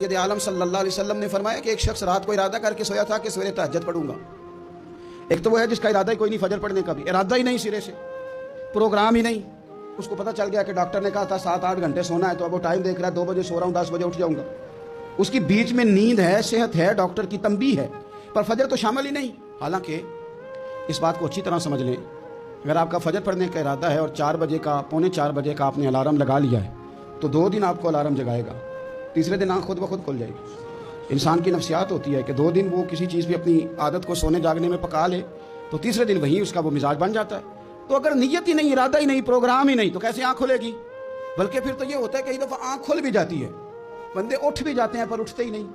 सैयद आलम सल्लल्लाहु अलैहि वसल्लम ने फरमाया कि एक शख्स रात को इरादा करके सोया था कि सवेरे तहज्जुद पढ़ूंगा। एक तो वो है जिसका इरादा ही कोई नहीं फजर पढ़ने का, भी इरादा ही नहीं, सिरे से प्रोग्राम ही नहीं। उसको पता चल गया कि डॉक्टर ने कहा था 7-8 घंटे सोना है, तो अब वो टाइम देख रहा है 2 बजे सो रहा हूँ, 10 बजे उठ जाऊंगा। उसकी बीच में नींद है, सेहत है, डॉक्टर की तंबीह है, पर फजर तो शामिल ही नहीं। हालांकि इस बात को अच्छी तरह समझ लें, अगर आपका फजर पढ़ने का इरादा है और 4 बजे का, पौने 4 बजे का आपने अलार्म लगा लिया है, तो 2 दिन आपको अलार्म जगाएगा, तीसरे दिन आँख खुद ब खुद खुल जाएगी। इंसान की नफ्सियात होती है कि 2 दिन वो किसी चीज़ भी अपनी आदत को सोने जागने में पका ले, तो तीसरे दिन वहीं उसका वो मिजाज बन जाता है। तो अगर नीयत ही नहीं, इरादा ही नहीं, प्रोग्राम ही नहीं, तो कैसे आँख खुलेगी? बल्कि फिर तो ये होता है कई दफ़ा आँख खुल भी जाती है, बंदे उठ भी जाते हैं पर उठते ही नहीं,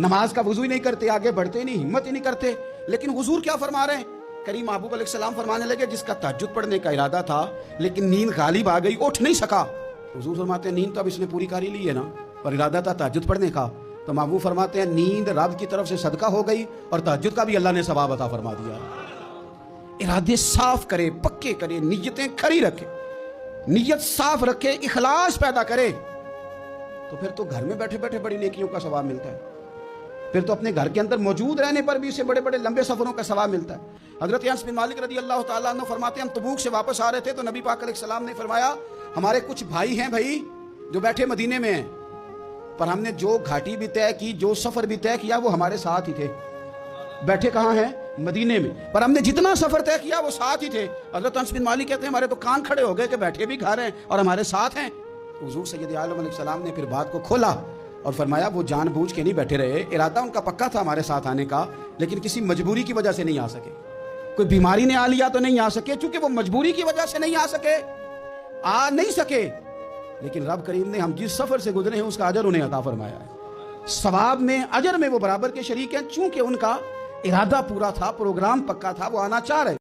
नमाज का वजू ही नहीं करते, आगे बढ़ते ही नहीं, हिम्मत ही नहीं करते। लेकिन हुजूर क्या फरमा रहे हैं? करीम महबूब अलैहिस्सलाम फरमाने लगे, जिसका तहज्जुद पढ़ने का इरादा था लेकिन नींद गालिब आ गई, उठ नहीं सका। हुजूर फरमाते हैं नींद तो अब इसने पूरी कर ही ली है ना, पर इरादा था तहज्जुद पढ़ने का। तो महबूब फरमाते हैं नींद रब की तरफ से सदका हो गई और तहज्जुद का भी अल्लाह ने सवाब अता फरमा दिया। इरादे साफ करे, पक्के करे, नीयतें खरी रखे, नीयत साफ रखे, इखलास पैदा करे, तो फिर तो घर में बैठे बैठे बड़ी नेकियों का सवाब मिलता है। फिर तो अपने घर के अंदर मौजूद रहने पर भी इसे बड़े बड़े लंबे सफरों का सवाब मिलता है। हजरत अनस बिन मालिक रदी अल्लाह तआला अन्हु फरमाते हैं, हम तबूक से वापस आ रहे थे तो नबी पाक अलैहिस्सलाम ने फरमाया, हमारे कुछ भाई हैं भाई जो बैठे मदीने में हैं, पर हमने जो घाटी भी तय की, जो सफर भी तय किया, वो हमारे साथ ही थे। बैठे कहाँ हैं? मदीने में, पर हमने जितना सफर तय किया वो साथ ही थे। हजरत अनस बिन मालिक कहते हैं, हमारे तो कान खड़े हो गए कि बैठे भी घर हैं और हमारे साथ हैं। हुजूर सैयद आलम अलैहिस्सलाम ने फिर बात को खोला और फरमाया, वो जानबूझ के नहीं बैठे रहे, इरादा उनका पक्का था हमारे साथ आने का, लेकिन किसी मजबूरी की वजह से नहीं आ सके। कोई बीमारी ने आ लिया तो नहीं आ सके, चूंकि वो मजबूरी की वजह से नहीं आ सके, आ नहीं सके, लेकिन रब करीम ने हम जिस सफर से गुजरे हैं उसका अजर उन्हें अता फरमाया है। सवाब में, अजर में वो बराबर के शरीक हैं, चूंकि उनका इरादा पूरा था, प्रोग्राम पक्का था, वो आना चाह रहे।